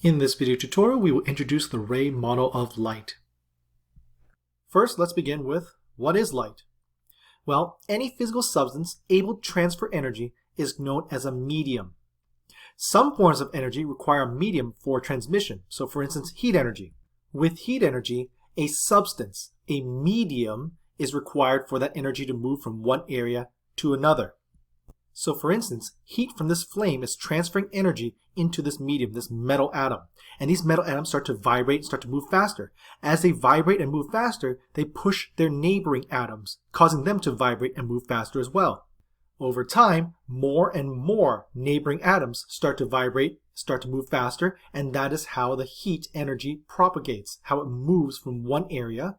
In this video tutorial, we will introduce the ray model of light. First, let's begin with what is light? Well, any physical substance able to transfer energy is known as a medium. Some forms of energy require a medium for transmission. So for instance, heat energy. With heat energy, a substance, a medium, is required for that energy to move from one area to another. So for instance, heat from this flame is transferring energy into this medium, this metal atom. And these metal atoms start to vibrate, start to move faster. As they vibrate and move faster, they push their neighboring atoms, causing them to vibrate and move faster as well. Over time, more and more neighboring atoms start to vibrate, start to move faster, and that is how the heat energy propagates, how it moves from one area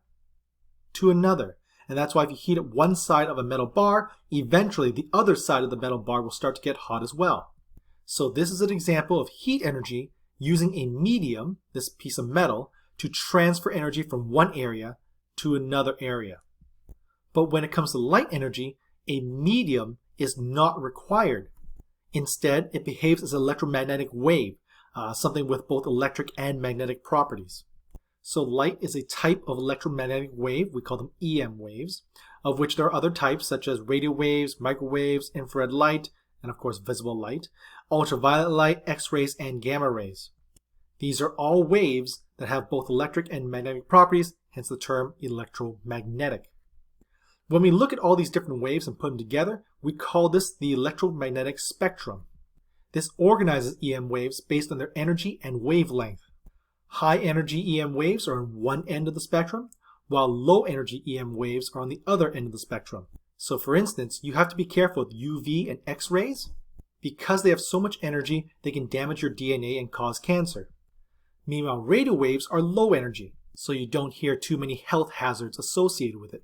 to another. And that's why if you heat up one side of a metal bar, eventually the other side of the metal bar will start to get hot as well. So this is an example of heat energy using a medium, this piece of metal, to transfer energy from one area to another area. But when it comes to light energy, a medium is not required. Instead, it behaves as an electromagnetic wave, something with both electric and magnetic properties. So light is a type of electromagnetic wave, we call them EM waves, of which there are other types such as radio waves, microwaves, infrared light, and of course visible light, ultraviolet light, X-rays, and gamma rays. These are all waves that have both electric and magnetic properties, hence the term electromagnetic. When we look at all these different waves and put them together, we call this the electromagnetic spectrum. This organizes EM waves based on their energy and wavelength. High energy EM waves are on one end of the spectrum, while low energy EM waves are on the other end of the spectrum. So for instance, you have to be careful with UV and X-rays. Because they have so much energy, they can damage your DNA and cause cancer. Meanwhile, radio waves are low energy, so you don't hear too many health hazards associated with it.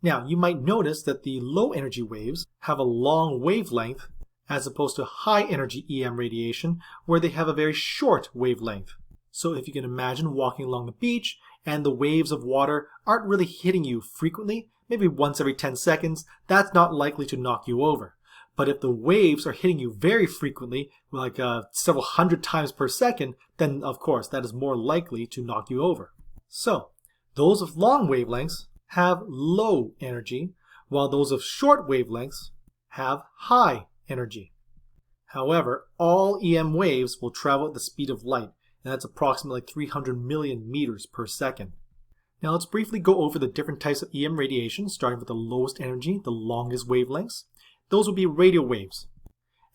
Now, you might notice that the low energy waves have a long wavelength as opposed to high energy EM radiation, where they have a very short wavelength. So if you can imagine walking along the beach and the waves of water aren't really hitting you frequently, maybe once every 10 seconds, that's not likely to knock you over. But if the waves are hitting you very frequently, like several hundred times per second, then of course that is more likely to knock you over. So those of long wavelengths have low energy, while those of short wavelengths have high energy. However, all EM waves will travel at the speed of light, and that's approximately 300 million meters per second. Now let's briefly go over the different types of EM radiation, starting with the lowest energy, the longest wavelengths. Those would be radio waves.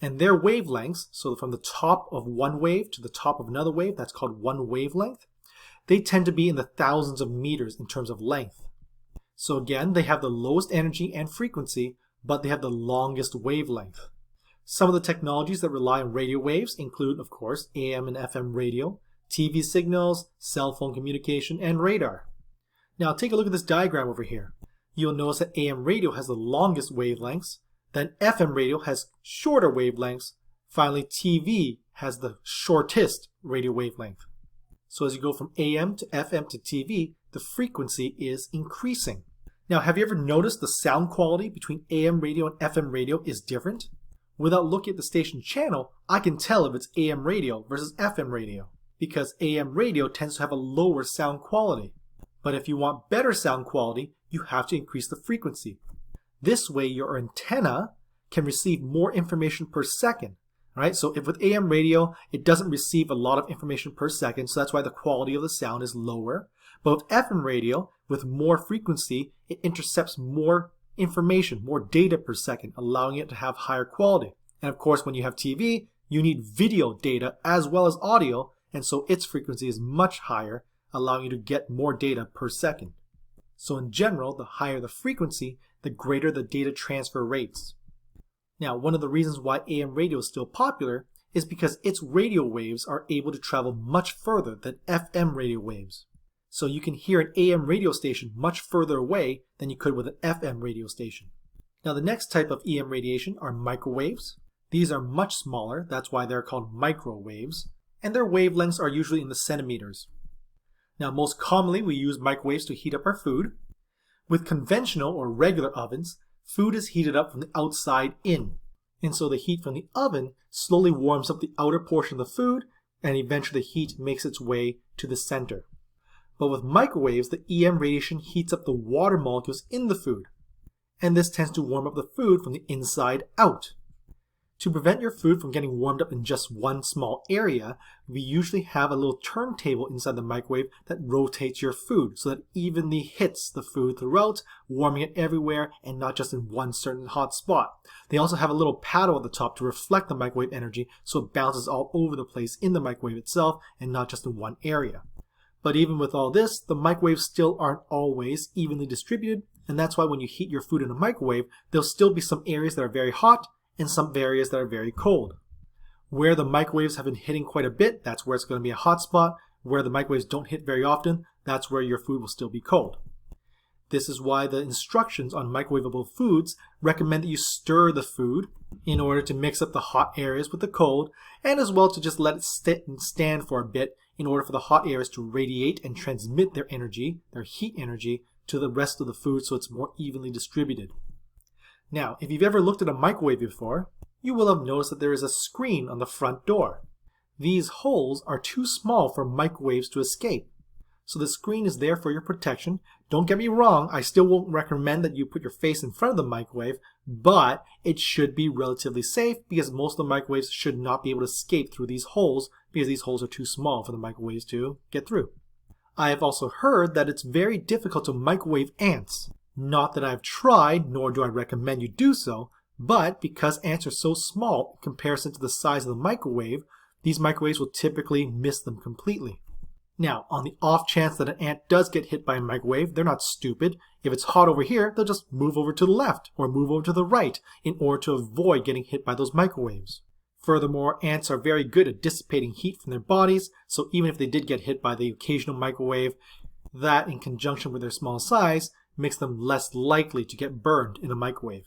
And their wavelengths, so from the top of one wave to the top of another wave, that's called one wavelength, they tend to be in the thousands of meters in terms of length. So again, they have the lowest energy and frequency, but they have the longest wavelength. Some of the technologies that rely on radio waves include, of course, AM and FM radio, TV signals, cell phone communication, and radar. Now take a look at this diagram over here. You'll notice that AM radio has the longest wavelengths, then FM radio has shorter wavelengths, finally TV has the shortest radio wavelength. So as you go from AM to FM to TV, the frequency is increasing. Now have you ever noticed the sound quality between AM radio and FM radio is different? Without looking at the station channel, I can tell if it's AM radio versus FM radio, because AM radio tends to have a lower sound quality. But if you want better sound quality, you have to increase the frequency. This way your antenna can receive more information per second. Right? So if with AM radio, it doesn't receive a lot of information per second, so that's why the quality of the sound is lower. But with FM radio, with more frequency, it intercepts more information, more data per second, allowing it to have higher quality. And of course, when you have TV, you need video data as well as audio, and so its frequency is much higher, allowing you to get more data per second. So in general, the higher the frequency, the greater the data transfer rates. Now, one of the reasons why AM radio is still popular is because its radio waves are able to travel much further than FM radio waves. So you can hear an AM radio station much further away than you could with an FM radio station. Now the next type of EM radiation are microwaves. These are much smaller, that's why they're called microwaves, and their wavelengths are usually in the centimeters. Now most commonly we use microwaves to heat up our food. With conventional or regular ovens, food is heated up from the outside in. And so the heat from the oven slowly warms up the outer portion of the food and eventually the heat makes its way to the center. But with microwaves, the EM radiation heats up the water molecules in the food, and this tends to warm up the food from the inside out. To prevent your food from getting warmed up in just one small area, we usually have a little turntable inside the microwave that rotates your food so that it evenly hits the food throughout, warming it everywhere and not just in one certain hot spot. They also have a little paddle at the top to reflect the microwave energy so it bounces all over the place in the microwave itself and not just in one area. But even with all this, the microwaves still aren't always evenly distributed, and that's why when you heat your food in a microwave, there'll still be some areas that are very hot and some areas that are very cold. Where the microwaves have been hitting quite a bit, that's where it's going to be a hot spot. Where the microwaves don't hit very often, that's where your food will still be cold. This is why the instructions on microwavable foods recommend that you stir the food in order to mix up the hot areas with the cold, and as well to just let it sit and stand for a bit in order for the hot areas to radiate and transmit their energy, their heat energy, to the rest of the food so it's more evenly distributed. Now, if you've ever looked at a microwave before, you will have noticed that there is a screen on the front door. These holes are too small for microwaves to escape. So the screen is there for your protection. Don't get me wrong, I still won't recommend that you put your face in front of the microwave, but it should be relatively safe because most of the microwaves should not be able to escape through these holes because these holes are too small for the microwaves to get through. I have also heard that it's very difficult to microwave ants. Not that I've tried, nor do I recommend you do so, but because ants are so small in comparison to the size of the microwave, these microwaves will typically miss them completely. Now, on the off chance that an ant does get hit by a microwave, they're not stupid. If it's hot over here, they'll just move over to the left or move over to the right in order to avoid getting hit by those microwaves. Furthermore, ants are very good at dissipating heat from their bodies, so even if they did get hit by the occasional microwave, that in conjunction with their small size makes them less likely to get burned in a microwave.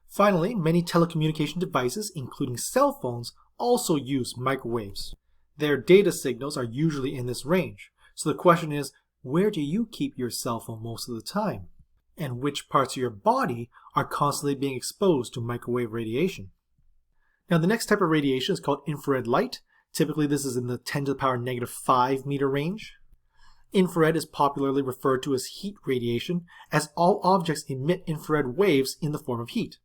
Finally, many telecommunication devices, including cell phones, also use microwaves. Their data signals are usually in this range. So the question is, where do you keep your cell phone most of the time? And which parts of your body are constantly being exposed to microwave radiation? Now, the next type of radiation is called infrared light. Typically, this is in the 10 to the power negative 5 meter range. Infrared is popularly referred to as heat radiation, as all objects emit infrared waves in the form of heat.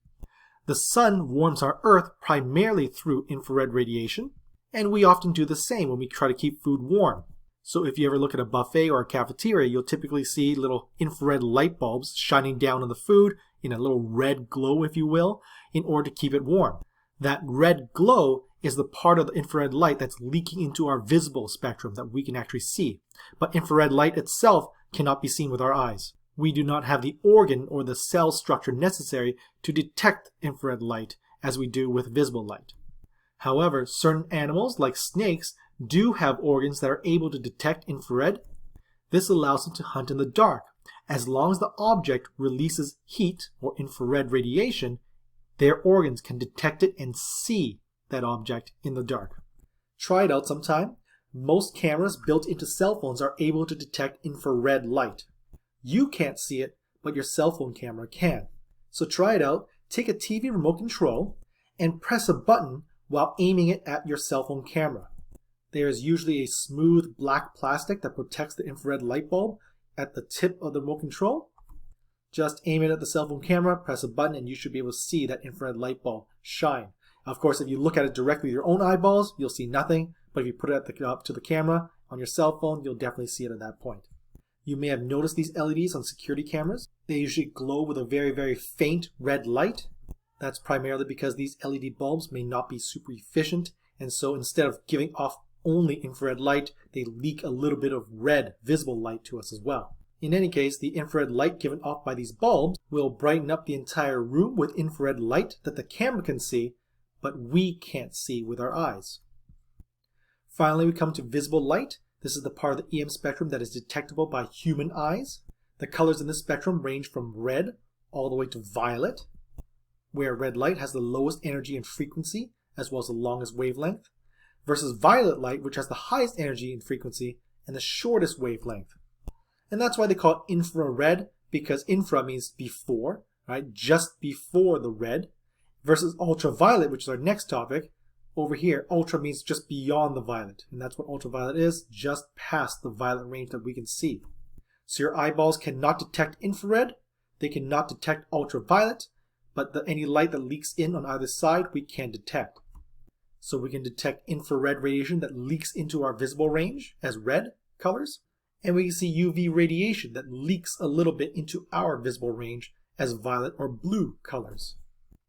The sun warms our Earth primarily through infrared radiation, and we often do the same when we try to keep food warm. So if you ever look at a buffet or a cafeteria, you'll typically see little infrared light bulbs shining down on the food in a little red glow, if you will, in order to keep it warm. That red glow is the part of the infrared light that's leaking into our visible spectrum that we can actually see. But infrared light itself cannot be seen with our eyes. We do not have the organ or the cell structure necessary to detect infrared light as we do with visible light. However, certain animals, like snakes, do have organs that are able to detect infrared. This allows them to hunt in the dark. As long as the object releases heat or infrared radiation, their organs can detect it and see that object in the dark. Try it out sometime. Most cameras built into cell phones are able to detect infrared light. You can't see it, but your cell phone camera can. So try it out. Take a TV remote control and press a button while aiming it at your cell phone camera. There is usually a smooth black plastic that protects the infrared light bulb at the tip of the remote control. Just aim it at the cell phone camera, press a button, and you should be able to see that infrared light bulb shine. Of course, if you look at it directly with your own eyeballs, you'll see nothing. But if you put it up to the camera on your cell phone, you'll definitely see it at that point. You may have noticed these LEDs on security cameras. They usually glow with a very, very faint red light. That's primarily because these LED bulbs may not be super efficient, and so instead of giving off only infrared light, they leak a little bit of red visible light to us as well. In any case, the infrared light given off by these bulbs will brighten up the entire room with infrared light that the camera can see, but we can't see with our eyes. Finally, we come to visible light. This is the part of the EM spectrum that is detectable by human eyes. The colors in this spectrum range from red all the way to violet, where red light has the lowest energy and frequency as well as the longest wavelength, versus violet light, which has the highest energy and frequency and the shortest wavelength. And that's why they call it infrared, because infra means before, right? Just before the red, versus ultraviolet, which is our next topic, Over here, ultra means just beyond the violet, and that's what ultraviolet is, just past the violet range that we can see. So your eyeballs cannot detect infrared, they cannot detect ultraviolet, but any light that leaks in on either side we can detect. So we can detect infrared radiation that leaks into our visible range as red colors, and we can see UV radiation that leaks a little bit into our visible range as violet or blue colors.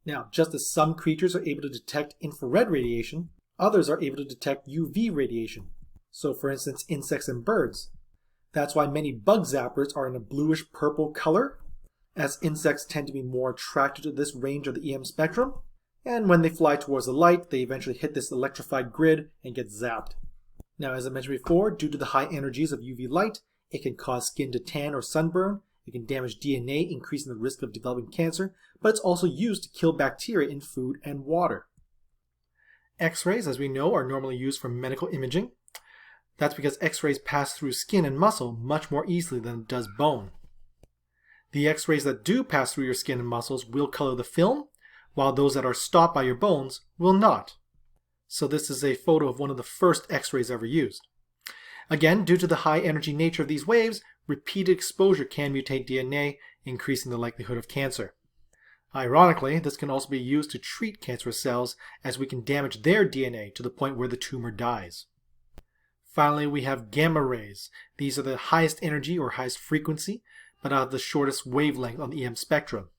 Now, just as some creatures are able to detect infrared radiation, others are able to detect UV radiation. So for instance, insects and birds. That's why many bug zappers are in a bluish purple color, as insects tend to be more attracted to this range of the EM spectrum, and when they fly towards the light, they eventually hit this electrified grid and get zapped. Now, as I mentioned before, due to the high energies of UV light, it can cause skin to tan or sunburn, it can damage DNA, increasing the risk of developing cancer, but it's also used to kill bacteria in food and water. X-rays, as we know, are normally used for medical imaging. That's because X-rays pass through skin and muscle much more easily than it does bone. The X-rays that do pass through your skin and muscles will color the film, while those that are stopped by your bones will not. So this is a photo of one of the first X-rays ever used. Again, due to the high energy nature of these waves, repeated exposure can mutate DNA, increasing the likelihood of cancer. Ironically, this can also be used to treat cancerous cells, as we can damage their DNA to the point where the tumor dies. Finally, we have gamma rays. These are the highest energy or highest frequency, but have the shortest wavelength on the EM spectrum.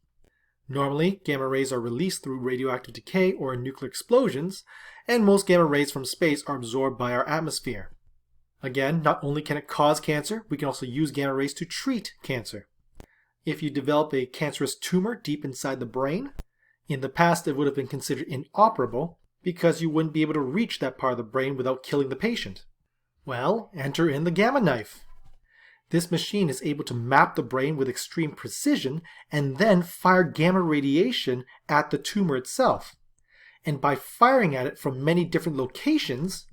Normally, gamma rays are released through radioactive decay or nuclear explosions, and most gamma rays from space are absorbed by our atmosphere. Again, not only can it cause cancer, we can also use gamma rays to treat cancer. If you develop a cancerous tumor deep inside the brain, in the past it would have been considered inoperable because you wouldn't be able to reach that part of the brain without killing the patient. Well, enter in the gamma knife. This machine is able to map the brain with extreme precision and then fire gamma radiation at the tumor itself. And by firing at it from many different locations,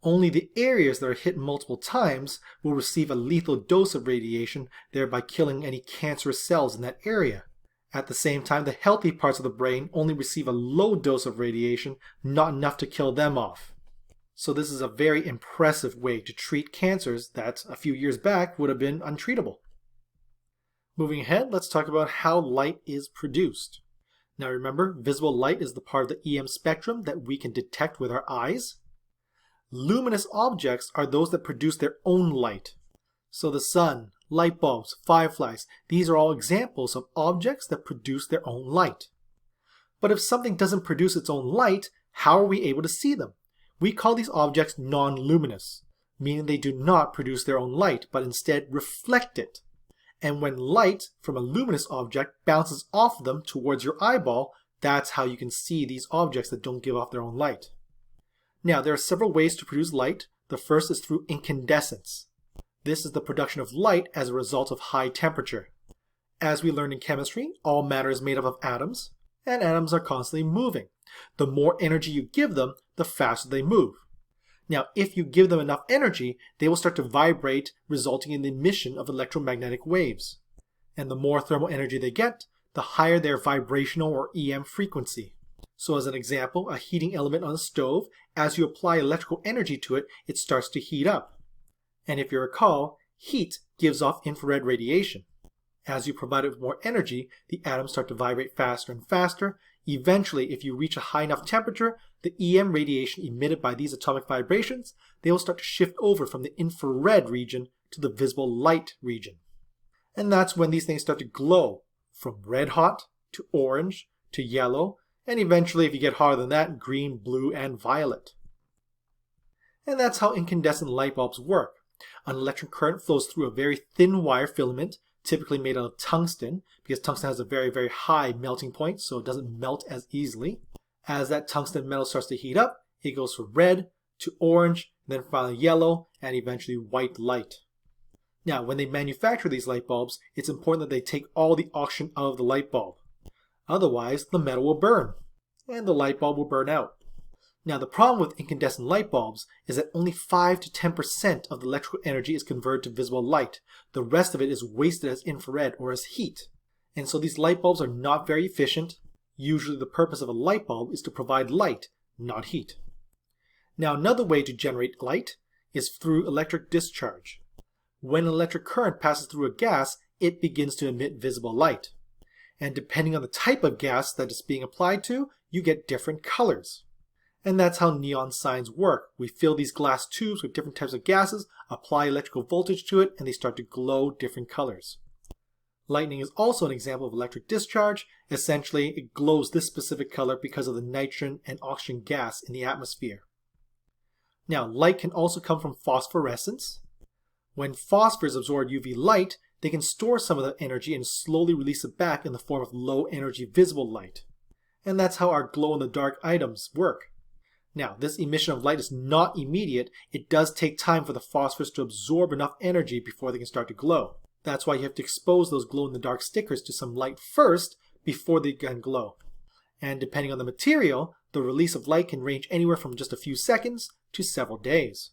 only the areas that are hit multiple times will receive a lethal dose of radiation, thereby killing any cancerous cells in that area. At the same time, the healthy parts of the brain only receive a low dose of radiation, not enough to kill them off. So this is a very impressive way to treat cancers that a few years back would have been untreatable. Moving ahead, let's talk about how light is produced. Now remember, visible light is the part of the EM spectrum that we can detect with our eyes. Luminous objects are those that produce their own light. So the sun, light bulbs, fireflies, these are all examples of objects that produce their own light. But if something doesn't produce its own light, how are we able to see them? We call these objects non-luminous, meaning they do not produce their own light, but instead reflect it. And when light from a luminous object bounces off them towards your eyeball, that's how you can see these objects that don't give off their own light. Now, there are several ways to produce light. The first is through incandescence. This is the production of light as a result of high temperature. As we learned in chemistry, all matter is made up of atoms, and atoms are constantly moving. The more energy you give them, the faster they move. Now, if you give them enough energy, they will start to vibrate, resulting in the emission of electromagnetic waves. And the more thermal energy they get, the higher their vibrational or EM frequency. So as an example, a heating element on a stove, as you apply electrical energy to it, it starts to heat up. And if you recall, heat gives off infrared radiation. As you provide it with more energy, the atoms start to vibrate faster and faster. Eventually, if you reach a high enough temperature, the EM radiation emitted by these atomic vibrations, they will start to shift over from the infrared region to the visible light region. And that's when these things start to glow, from red hot to orange to yellow, and eventually, if you get hotter than that, green, blue, and violet. And that's how incandescent light bulbs work. An electric current flows through a very thin wire filament, typically made out of tungsten, because tungsten has a very, very high melting point, so it doesn't melt as easily. As that tungsten metal starts to heat up, it goes from red to orange, then finally yellow, and eventually white light. Now, when they manufacture these light bulbs, it's important that they take all the oxygen out of the light bulb. Otherwise, the metal will burn, and the light bulb will burn out. Now, the problem with incandescent light bulbs is that only 5 to 10% of the electrical energy is converted to visible light. The rest of it is wasted as infrared or as heat. And so these light bulbs are not very efficient. Usually the purpose of a light bulb is to provide light, not heat. Now another way to generate light is through electric discharge. When an electric current passes through a gas, it begins to emit visible light. And depending on the type of gas that it's being applied to, you get different colors. And that's how neon signs work. We fill these glass tubes with different types of gases, apply electrical voltage to it, and they start to glow different colors. Lightning is also an example of electric discharge. Essentially, it glows this specific color because of the nitrogen and oxygen gas in the atmosphere. Now, light can also come from phosphorescence. When phosphors absorb UV light, they can store some of the energy and slowly release it back in the form of low energy visible light. And that's how our glow-in-the-dark items work. Now, this emission of light is not immediate. It does take time for the phosphors to absorb enough energy before they can start to glow. That's why you have to expose those glow-in-the-dark stickers to some light first before they can glow. And depending on the material, the release of light can range anywhere from just a few seconds to several days.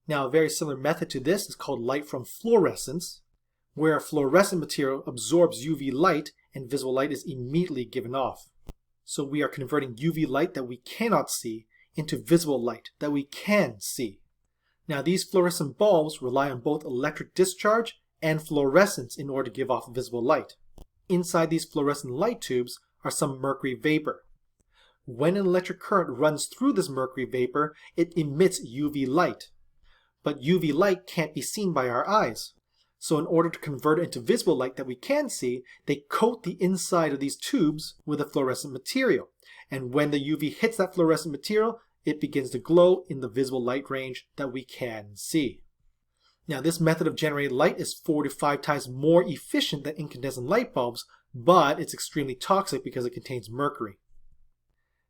Now, a very similar method to this is called light from fluorescence, where a fluorescent material absorbs UV light and visible light is immediately given off. So we are converting UV light that we cannot see into visible light that we can see. Now, these fluorescent bulbs rely on both electric discharge and fluorescence in order to give off visible light. Inside these fluorescent light tubes are some mercury vapor. When an electric current runs through this mercury vapor, it emits UV light. But UV light can't be seen by our eyes. So in order to convert it into visible light that we can see, they coat the inside of these tubes with a fluorescent material. And when the UV hits that fluorescent material, it begins to glow in the visible light range that we can see. Now, this method of generating light is 4 to 5 times more efficient than incandescent light bulbs, but it's extremely toxic because it contains mercury.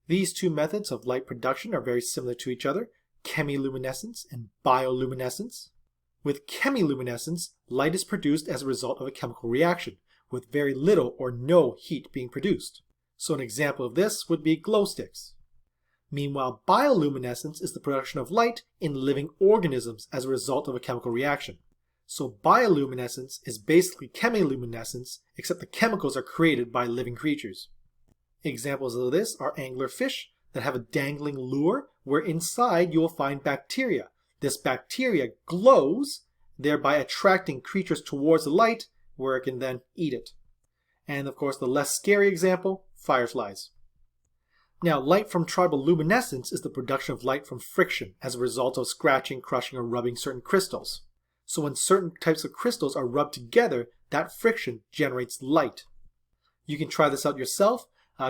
These two methods of light production are very similar to each other, chemiluminescence and bioluminescence. With chemiluminescence, light is produced as a result of a chemical reaction, with very little or no heat being produced. So an example of this would be glow sticks. Meanwhile, bioluminescence is the production of light in living organisms as a result of a chemical reaction. So bioluminescence is basically chemiluminescence, except the chemicals are created by living creatures. Examples of this are anglerfish that have a dangling lure where inside you will find bacteria. This bacteria glows, thereby attracting creatures towards the light where it can then eat it. And of course, the less scary example, fireflies. Now, light from triboluminescence is the production of light from friction as a result of scratching, crushing, or rubbing certain crystals. So when certain types of crystals are rubbed together, that friction generates light. You can try this out yourself.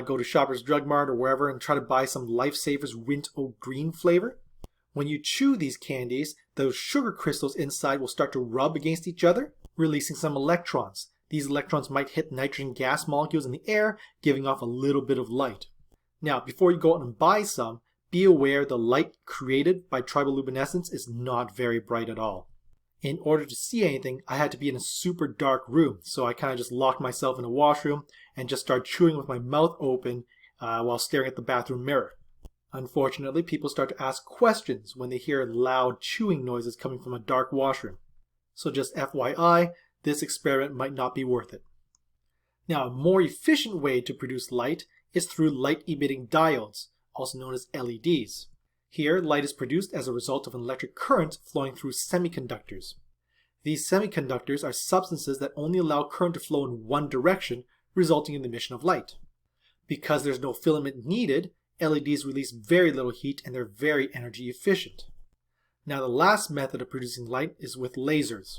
Go to Shoppers Drug Mart or wherever and try to buy some Lifesavers Wint O Green flavor. When you chew these candies, those sugar crystals inside will start to rub against each other, releasing some electrons. These electrons might hit nitrogen gas molecules in the air, giving off a little bit of light. Now, before you go out and buy some, be aware the light created by triboluminescence is not very bright at all. In order to see anything, I had to be in a super dark room, so I kind of just locked myself in a washroom and just started chewing with my mouth open while staring at the bathroom mirror. Unfortunately, people start to ask questions when they hear loud chewing noises coming from a dark washroom. So just FYI, this experiment might not be worth it. Now, a more efficient way to produce light is through light-emitting diodes, also known as LEDs. Here, light is produced as a result of an electric current flowing through semiconductors. These semiconductors are substances that only allow current to flow in one direction, resulting in the emission of light. Because there's no filament needed, LEDs release very little heat and they're very energy efficient. Now, the last method of producing light is with lasers.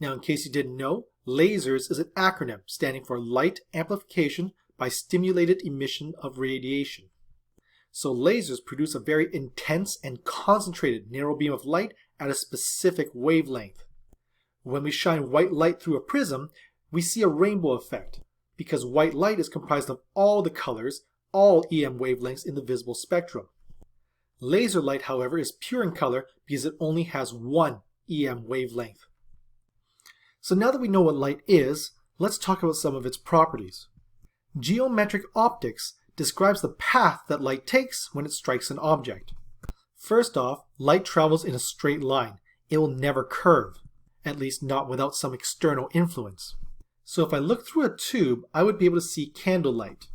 Now, in case you didn't know, lasers is an acronym standing for Light Amplification by Stimulated Emission of Radiation. So lasers produce a very intense and concentrated narrow beam of light at a specific wavelength. When we shine white light through a prism, we see a rainbow effect because white light is comprised of all the colors, all EM wavelengths in the visible spectrum. Laser light, however, is pure in color because it only has one EM wavelength. So now that we know what light is, let's talk about some of its properties. Geometric optics describes the path that light takes when it strikes an object. First off, light travels in a straight line. It will never curve, at least not without some external influence. So if I look through a tube, I would be able to see candlelight.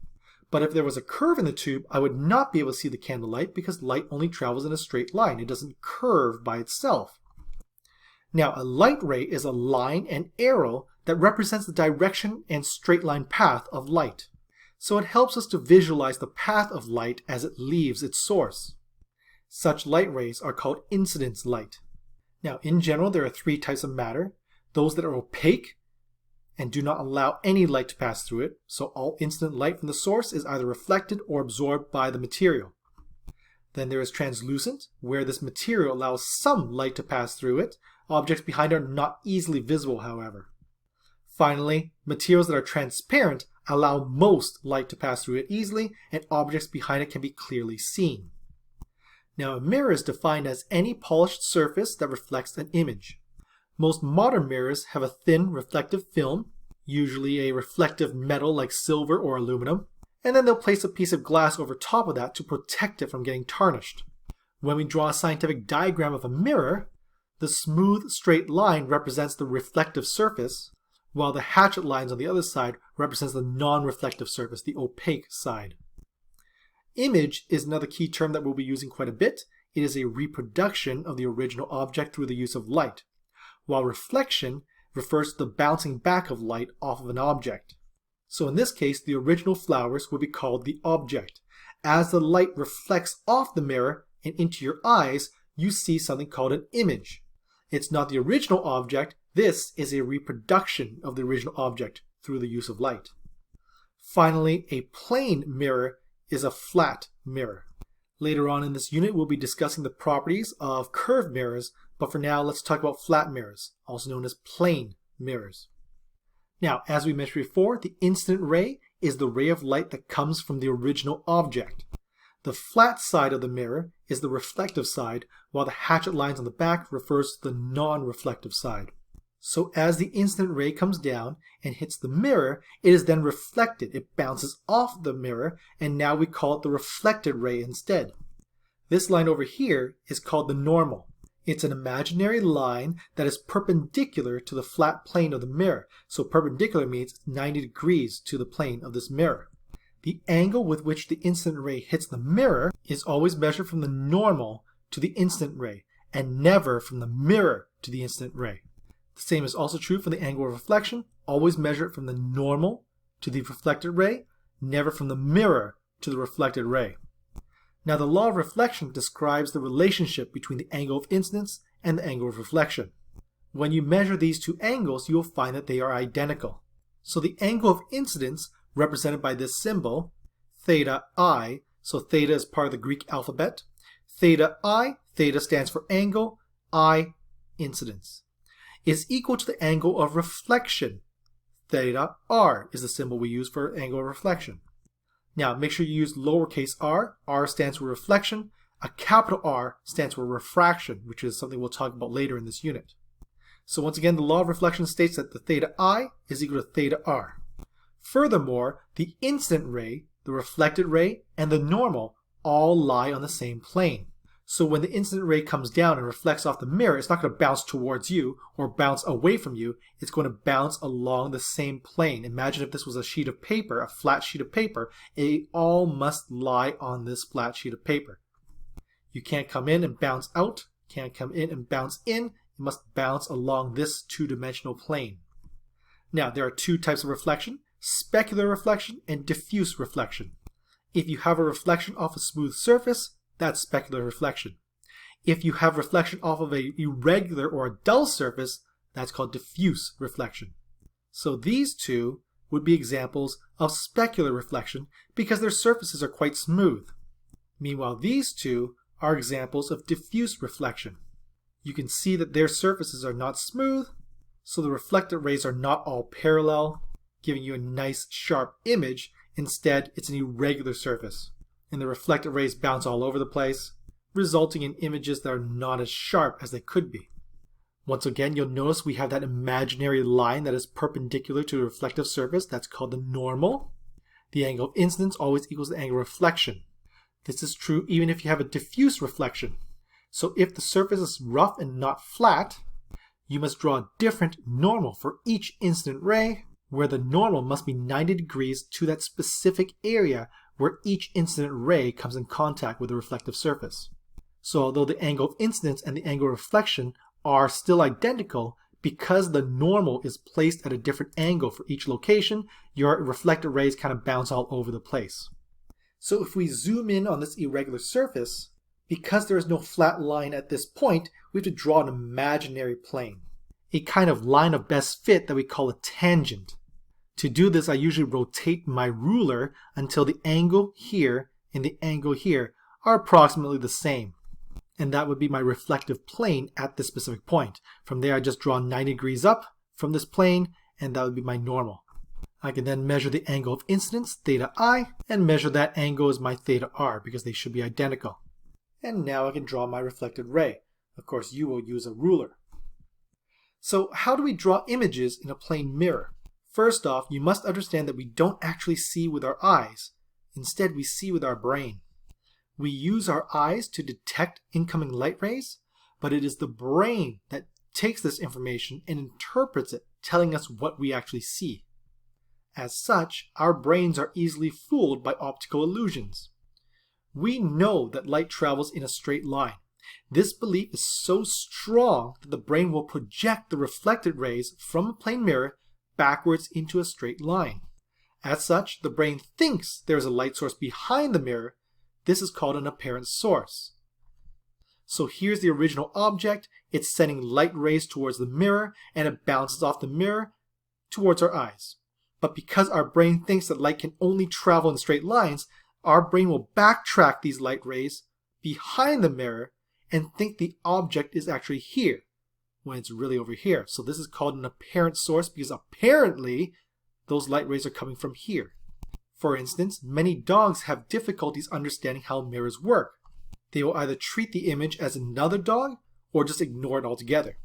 But if there was a curve in the tube, I would not be able to see the candlelight because light only travels in a straight line. It doesn't curve by itself. Now, a light ray is a line and arrow that represents the direction and straight line path of light. So it helps us to visualize the path of light as it leaves its source. Such light rays are called incidence light. Now, in general, there are three types of matter. Those that are opaque and do not allow any light to pass through it. So all incident light from the source is either reflected or absorbed by the material. Then there is translucent, where this material allows some light to pass through it. Objects behind are not easily visible, however. Finally, materials that are transparent allow most light to pass through it easily, and objects behind it can be clearly seen. Now, a mirror is defined as any polished surface that reflects an image. Most modern mirrors have a thin reflective film, usually a reflective metal like silver or aluminum, and then they'll place a piece of glass over top of that to protect it from getting tarnished. When we draw a scientific diagram of a mirror, the smooth straight line represents the reflective surface, while the hatchet lines on the other side represents the non-reflective surface, the opaque side. Image is another key term that we'll be using quite a bit. It is a reproduction of the original object through the use of light, while reflection refers to the bouncing back of light off of an object. So in this case, the original flowers would be called the object. As the light reflects off the mirror and into your eyes, you see something called an image. It's not the original object. This is a reproduction of the original object through the use of light. Finally, a plane mirror is a flat mirror. Later on in this unit, we'll be discussing the properties of curved mirrors, but for now, let's talk about flat mirrors, also known as plane mirrors. Now, as we mentioned before, the incident ray is the ray of light that comes from the original object. The flat side of the mirror is the reflective side, while the hatchet lines on the back refers to the non-reflective side. So as the incident ray comes down and hits the mirror, it is then reflected. It bounces off the mirror, and now we call it the reflected ray instead. This line over here is called the normal. It's an imaginary line that is perpendicular to the flat plane of the mirror. So perpendicular means 90 degrees to the plane of this mirror. The angle with which the incident ray hits the mirror is always measured from the normal to the incident ray, and never from the mirror to the incident ray. The same is also true for the angle of reflection. Always measure it from the normal to the reflected ray, never from the mirror to the reflected ray. Now, the law of reflection describes the relationship between the angle of incidence and the angle of reflection. When you measure these two angles, you will find that they are identical. So the angle of incidence, represented by this symbol, theta I, so theta is part of the Greek alphabet. Theta I, theta stands for angle, I, incidence, is equal to the angle of reflection. Theta R is the symbol we use for angle of reflection. Now, make sure you use lowercase r. R stands for reflection. A capital R stands for refraction, which is something we'll talk about later in this unit. So once again, the law of reflection states that the theta I is equal to theta R. Furthermore, the incident ray, the reflected ray, and the normal all lie on the same plane. So when the incident ray comes down and reflects off the mirror, it's not going to bounce towards you or bounce away from you. It's going to bounce along the same plane. Imagine if this was a sheet of paper, a flat sheet of paper. It all must lie on this flat sheet of paper. You can't come in and bounce out. Can't come in and bounce in. It must bounce along this two-dimensional plane. Now, there are two types of reflection: specular reflection and diffuse reflection. If you have a reflection off a smooth surface, that's specular reflection. If you have reflection off of an irregular or a dull surface, that's called diffuse reflection. So these two would be examples of specular reflection because their surfaces are quite smooth. Meanwhile, these two are examples of diffuse reflection. You can see that their surfaces are not smooth, so the reflected rays are not all parallel, giving you a nice sharp image. Instead, it's an irregular surface, and the reflected rays bounce all over the place, resulting in images that are not as sharp as they could be. Once again, you'll notice we have that imaginary line that is perpendicular to the reflective surface. That's called the normal. The angle of incidence always equals the angle of reflection. This is true even if you have a diffuse reflection. So if the surface is rough and not flat, you must draw a different normal for each incident ray where the normal must be 90 degrees to that specific area where each incident ray comes in contact with the reflective surface. So although the angle of incidence and the angle of reflection are still identical, because the normal is placed at a different angle for each location, your reflected rays kind of bounce all over the place. So if we zoom in on this irregular surface, because there is no flat line at this point, we have to draw an imaginary plane, a kind of line of best fit that we call a tangent. To do this, I usually rotate my ruler until the angle here and the angle here are approximately the same. And that would be my reflective plane at this specific point. From there, I just draw 90 degrees up from this plane, and that would be my normal. I can then measure the angle of incidence, theta I, and measure that angle as my theta r, because they should be identical. And now I can draw my reflected ray. Of course, you will use a ruler. So how do we draw images in a plane mirror? First off, you must understand that we don't actually see with our eyes. Instead, we see with our brain. We use our eyes to detect incoming light rays, but it is the brain that takes this information and interprets it, telling us what we actually see. As such, our brains are easily fooled by optical illusions. We know that light travels in a straight line. This belief is so strong that the brain will project the reflected rays from a plane mirror backwards into a straight line. As such, the brain thinks there is a light source behind the mirror. This is called an apparent source. So here's the original object. It's sending light rays towards the mirror, and it bounces off the mirror towards our eyes. But because our brain thinks that light can only travel in straight lines, our brain will backtrack these light rays behind the mirror and think the object is actually here, when it's really over here. So this is called an apparent source because apparently those light rays are coming from here. For instance, many dogs have difficulties understanding how mirrors work. They will either treat the image as another dog or just ignore it altogether.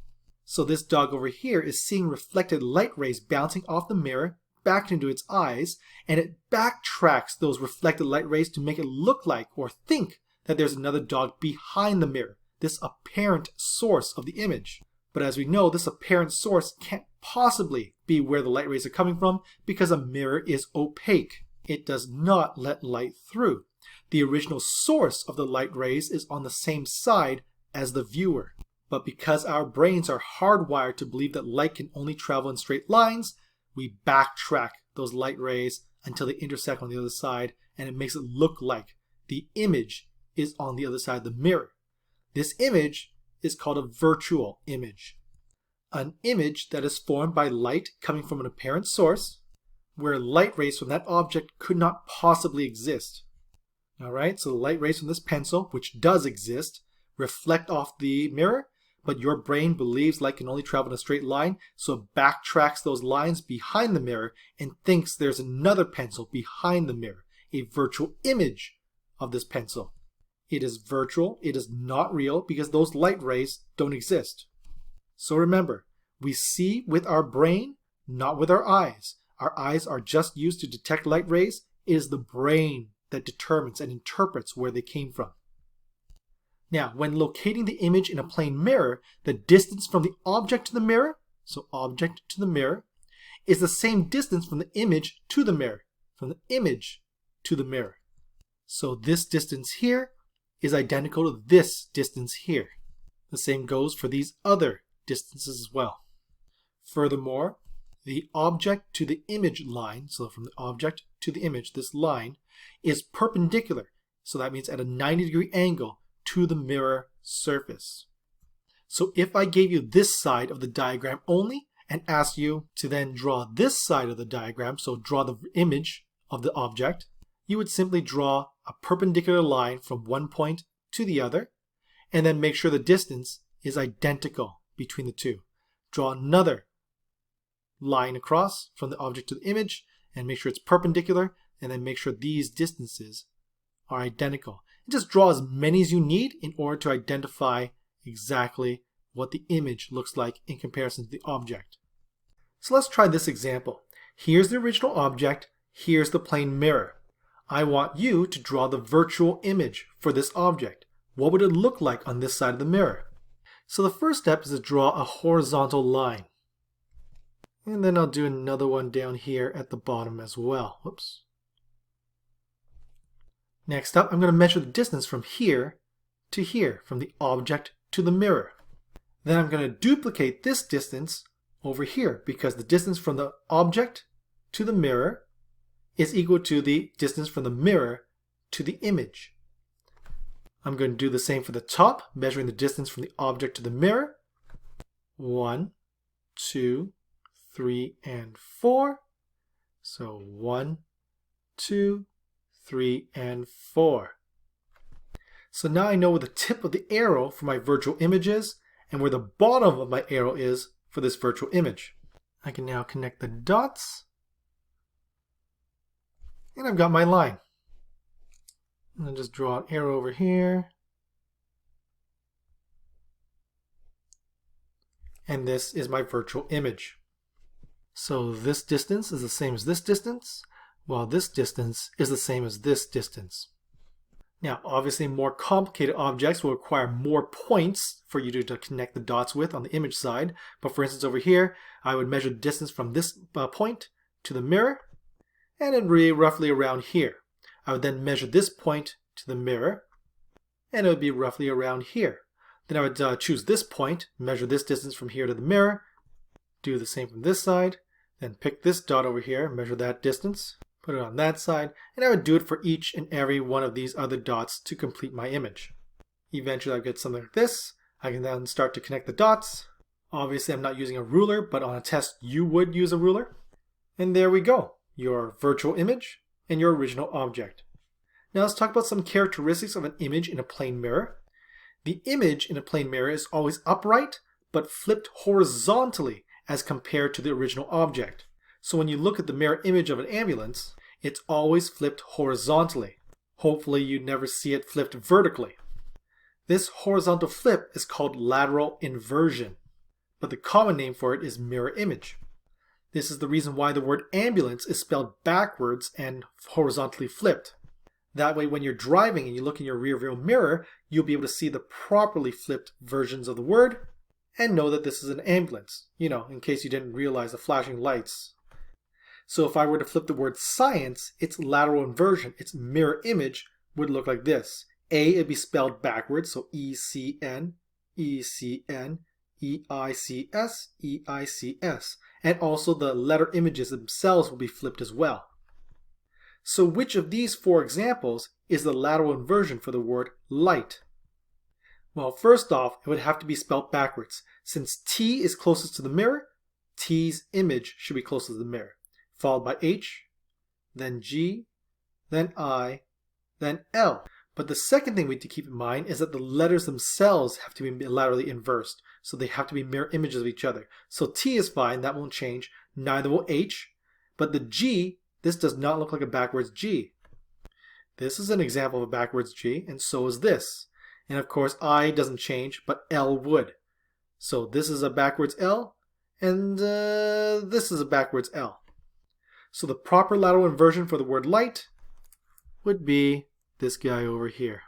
So this dog over here is seeing reflected light rays bouncing off the mirror back into its eyes, and it backtracks those reflected light rays to make it look like or think that there's another dog behind the mirror, this apparent source of the image. But as we know, this apparent source can't possibly be where the light rays are coming from because a mirror is opaque. It does not let light through. The original source of the light rays is on the same side as the viewer. But because our brains are hardwired to believe that light can only travel in straight lines, we backtrack those light rays until they intersect on the other side, and it makes it look like the image is on the other side of the mirror. This image is called a virtual image. An image that is formed by light coming from an apparent source, where light rays from that object could not possibly exist. Alright, so the light rays from this pencil, which does exist, reflect off the mirror, but your brain believes light can only travel in a straight line, so it backtracks those lines behind the mirror and thinks there's another pencil behind the mirror, a virtual image of this pencil. It is virtual, it is not real, because those light rays don't exist. So remember, we see with our brain, not with our eyes. Our eyes are just used to detect light rays. It is the brain that determines and interprets where they came from. Now, when locating the image in a plane mirror, the distance from the object to the mirror, so object to the mirror, is the same distance from the image to the mirror, from the image to the mirror. So this distance here is identical to this distance here. The same goes for these other distances as well. Furthermore, the object to the image line, so from the object to the image, this line, is perpendicular. So that means at a 90-degree angle to the mirror surface. So if I gave you this side of the diagram only and asked you to then draw this side of the diagram, so draw the image of the object, you would simply draw a perpendicular line from one point to the other and then make sure the distance is identical between the two. Draw another line across from the object to the image and make sure it's perpendicular, and then make sure these distances are identical. And just draw as many as you need in order to identify exactly what the image looks like in comparison to the object. So let's try this example. Here's the original object, here's the plane mirror. I want you to draw the virtual image for this object. What would it look like on this side of the mirror? So the first step is to draw a horizontal line. And then I'll do another one down here at the bottom as well. Whoops. Next up, I'm going to measure the distance from here to here, from the object to the mirror. Then I'm going to duplicate this distance over here because the distance from the object to the mirror is equal to the distance from the mirror to the image. I'm going to do the same for the top, measuring the distance from the object to the mirror. 1, 2, 3, and 4. So 1, 2, 3, and 4. So now I know where the tip of the arrow for my virtual image is and where the bottom of my arrow is for this virtual image. I can now connect the dots, and I've got my line. And I'll just draw an arrow over here. And this is my virtual image. So this distance is the same as this distance, while this distance is the same as this distance. Now, obviously, more complicated objects will require more points for you to connect the dots with on the image side. But for instance, over here, I would measure the distance from this point to the mirror, and it'd be roughly around here. I would then measure this point to the mirror, and it would be roughly around here. Then I would choose this point, measure this distance from here to the mirror, do the same from this side, then pick this dot over here, measure that distance, put it on that side, and I would do it for each and every one of these other dots to complete my image. Eventually I get something like this. I can then start to connect the dots. Obviously I'm not using a ruler, but on a test you would use a ruler. And there we go, your virtual image and your original object. Now let's talk about some characteristics of an image in a plane mirror. The image in a plane mirror is always upright, but flipped horizontally as compared to the original object. So when you look at the mirror image of an ambulance, it's always flipped horizontally. Hopefully you never see it flipped vertically. This horizontal flip is called lateral inversion, but the common name for it is mirror image. This is the reason why the word ambulance is spelled backwards and horizontally flipped. That way when you're driving and you look in your rear view mirror, you'll be able to see the properly flipped versions of the word and know that this is an ambulance, in case you didn't realize the flashing lights. So if I were to flip the word science, its lateral inversion, its mirror image, would look like this. A would be spelled backwards, so E-C-N, E-C-N, E-I-C-S, E-I-C-S. And also the letter images themselves will be flipped as well. So which of these 4 examples is the lateral inversion for the word light? Well, first off, it would have to be spelled backwards. Since T is closest to the mirror, T's image should be closest to the mirror. Followed by H, then G, then I, then L. But the second thing we need to keep in mind is that the letters themselves have to be laterally inversed. So they have to be mirror images of each other. So T is fine, that won't change. Neither will H. But the G, this does not look like a backwards G. This is an example of a backwards G, and so is this. And of course I doesn't change, but L would. So this is a backwards L, and this is a backwards L. So the proper lateral inversion for the word light would be this guy over here.